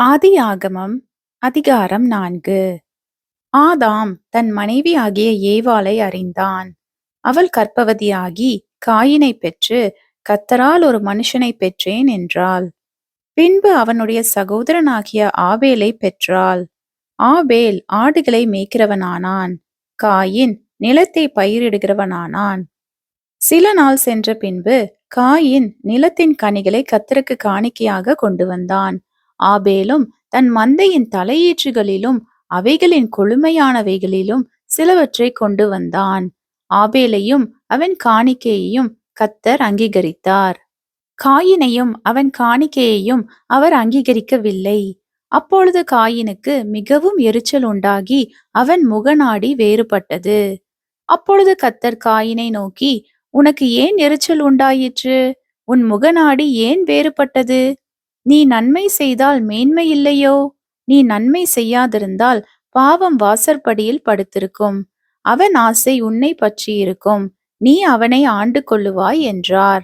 ஆதியாகமம் அதிகாரம் 4. ஆதாம் தன் மனைவியாகிய ஏவாளை அறிந்தான். அவள் கர்ப்பவதியாகி காயினைப் பெற்று, கர்த்தரால் ஒரு மனுஷனைப் பெற்றேன் என்றாள். பின்பு அவனுடைய சகோதரனாகிய ஆபேலைப் பெற்றாள். ஆபேல் ஆடுகளை மேய்க்கிறவனானான். காயின் நிலத்தை பயிரிடுகிறவனானான். சில நாள் சென்ற பின்பு காயின் நிலத்தின் கனிகளை கர்த்தருக்கு காணிக்கையாக கொண்டு வந்தான். ஆபேலும் தன் மந்தையின் தலையீற்றுகளிலும் அவைகளின் கொழுமையானவைகளிலும் சிலவற்றை கொண்டு வந்தான். ஆபேலையும் அவன் காணிக்கையையும் கர்த்தர் அங்கீகரித்தார். காயினையும் அவன் காணிக்கையையும் அவர் அங்கீகரிக்கவில்லை. அப்பொழுது காயினுக்கு மிகவும் எரிச்சல் உண்டாகி அவன் முகநாடி வேறுபட்டது. அப்பொழுது கர்த்தர் காயினை நோக்கி, உனக்கு ஏன் எரிச்சல் உண்டாயிற்று? உன் முகநாடி ஏன் வேறுபட்டது? நீ நன்மை செய்தால் மேன்மை இல்லையோ? நீ நன்மை செய்யாதிருந்தால் பாவம் வாசற்படியில் படுத்திருக்கும். அவன் ஆசை உன்னை பற்றியிருக்கும். நீ அவனை ஆண்டு கொள்ளுவாய் என்றார்.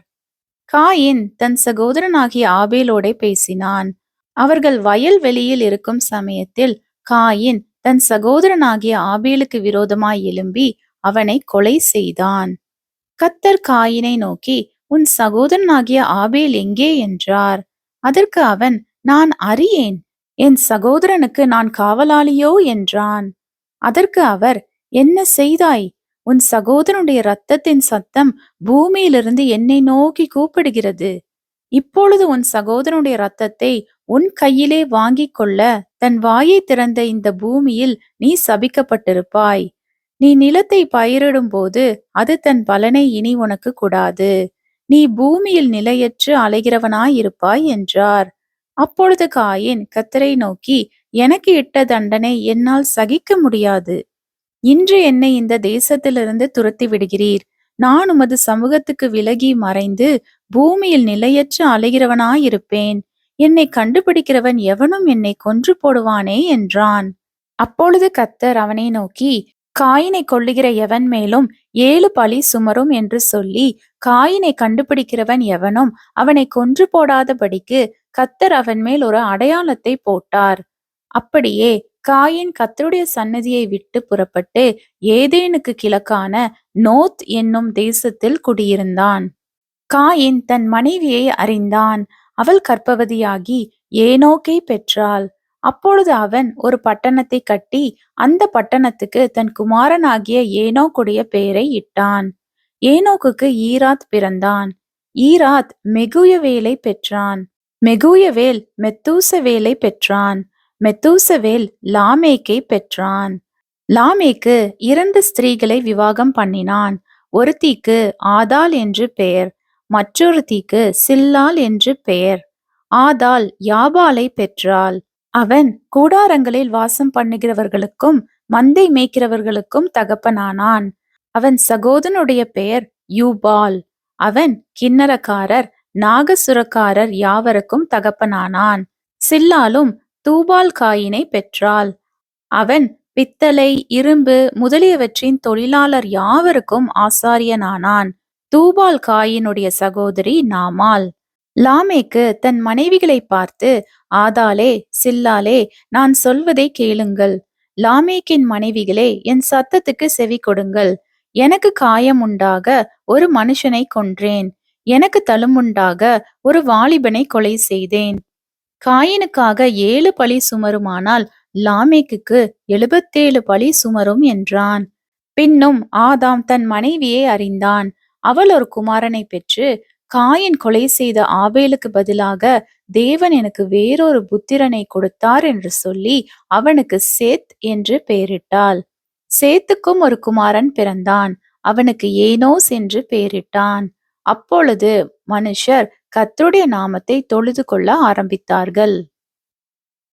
காயின் தன் சகோதரனாகிய ஆபேலோடே பேசினான். அவர்கள் வயல் வெளியில் இருக்கும் சமயத்தில் காயின் தன் சகோதரனாகிய ஆபேலுக்கு விரோதமாய் எழும்பி அவனை கொலை செய்தான். கர்த்தர் காயினை நோக்கி, உன் சகோதரனாகிய ஆபேல் எங்கே என்றார். அதற்கு அவன், நான் அறியேன், என் சகோதரனுக்கு நான் காவலாளியோ என்றான். அதற்கு அவர், என்ன செய்தாய்? உன் சகோதரனுடைய இரத்தத்தின் சத்தம் பூமியிலிருந்து என்னை நோக்கி கூப்பிடுகிறது. இப்பொழுது உன் சகோதரனுடைய இரத்தத்தை உன் கையிலே வாங்கிக் கொள்ள தன் வாயை திறந்த இந்த பூமியில் நீ சபிக்கப்பட்டிருப்பாய். நீ நிலத்தை பயிரிடும் போது அது தன் பலனை இனி உனக்கு கொடாது. நீ பூமியில் நிலையற்று அலைகிறவனாயிருப்பாய் என்றார். அப்பொழுது காயின் கர்த்தரை நோக்கி, எனக்கு இட்ட தண்டனை என்னால் சகிக்க முடியாது. இன்று என்னை இந்த தேசத்திலிருந்து துரத்தி விடுகிறீர். நான் உமது சமூகத்துக்கு விலகி மறைந்து பூமியில் நிலையற்று அலைகிறவனாயிருப்பேன். என்னை கண்டுபிடிக்கிறவன் எவனும் என்னை கொன்று போடுவானே என்றான். அப்பொழுது கர்த்தர் அவனை நோக்கி, காயினை கொல்லுகிற எவன் மேலும் 7 பழி சுமரும் என்று சொல்லி, காயினை கண்டுபிடிக்கிறவன் எவனும் அவனை கொன்று போடாதபடிக்கு கர்த்தர் அவன் மேல் ஒரு அடையாளத்தை போட்டார். அப்படியே காயின் கர்த்தருடைய சந்நிதியை விட்டு புறப்பட்டு ஏதேனுக்கு கிழக்கான நோத் என்னும் தேசத்தில் குடியிருந்தான். காயின் தன் மனைவியை அறிந்தான். அவள் கர்ப்பவதியாகி ஏனோக்கை பெற்றாள். அப்பொழுது அவன் ஒரு பட்டணத்தை கட்டி அந்த பட்டணத்துக்கு தன் குமாரனாகிய ஏனோக்குடைய பெயரை இட்டான். ஏனோக்குக்கு ஈராத் பிறந்தான். ஈராத் மெகுயவேலை பெற்றான். மெகுயவேல் மெத்தூசவேலை பெற்றான். மெத்தூசவேல் லாமேக்கை பெற்றான். லாமேக்கு 2 ஸ்திரீகளை விவாகம் பண்ணினான். ஒருத்திக்கு ஆதாள் என்று பெயர், மற்றொருத்திக்கு சில்லாள் என்று பெயர். ஆதாள் யாபாலை பெற்றாள். அவன் கூடாரங்களில் வாசம் பண்ணுகிறவர்களுக்கும் மந்தை மேய்க்கிறவர்களுக்கும் தகப்பனானான். அவன் சகோதரனுடைய பெயர் யூபால். அவன் கின்னரக்காரர் நாகசுரக்காரர் யாவருக்கும் தகப்பனானான். சில்லாலும் தூபால் காயினை பெற்றாள். அவன் பித்தளை, இரும்பு முதலியவற்றின் தொழிலாளர் யாவருக்கும் ஆசாரியனானான். தூபால் காயினுடைய சகோதரி நாமால். லாமேக்கு தன் மனைவிகளை பார்த்து, ஆதாளே, சில்லாலே, நான் சொல்வதை கேளுங்கள். லாமேக்கின் மனைவிகளே, என் சத்தத்துக்கு செவி கொடுங்கள். எனக்கு காயம் உண்டாக ஒரு மனுஷனை கொன்றேன். எனக்கு தழும்புண்டாக ஒரு வாலிபனை கொலை செய்தேன். காயினுக்காக 7 பழி சுமருமானால் லாமேக்குக்கு 77 பழி சுமரும் என்றான். பின்னும் ஆதாம் தன் மனைவியை அறிந்தான். அவள் ஒரு குமாரனை பெற்று, காயின் கொலை செய்த ஆபேலுக்கு பதிலாக தேவன் எனக்கு வேறொரு புத்திரனை கொடுத்தார் என்று சொல்லி அவனுக்கு சேத் என்று பெயரிட்டாள். சேத்துக்கும் ஒரு குமாரன் பிறந்தான். அவனுக்கு ஏனோஸ் என்று பெயரிட்டான். அப்பொழுது மனுஷர் கர்த்தருடைய நாமத்தை தொழுது கொள்ள ஆரம்பித்தார்கள்.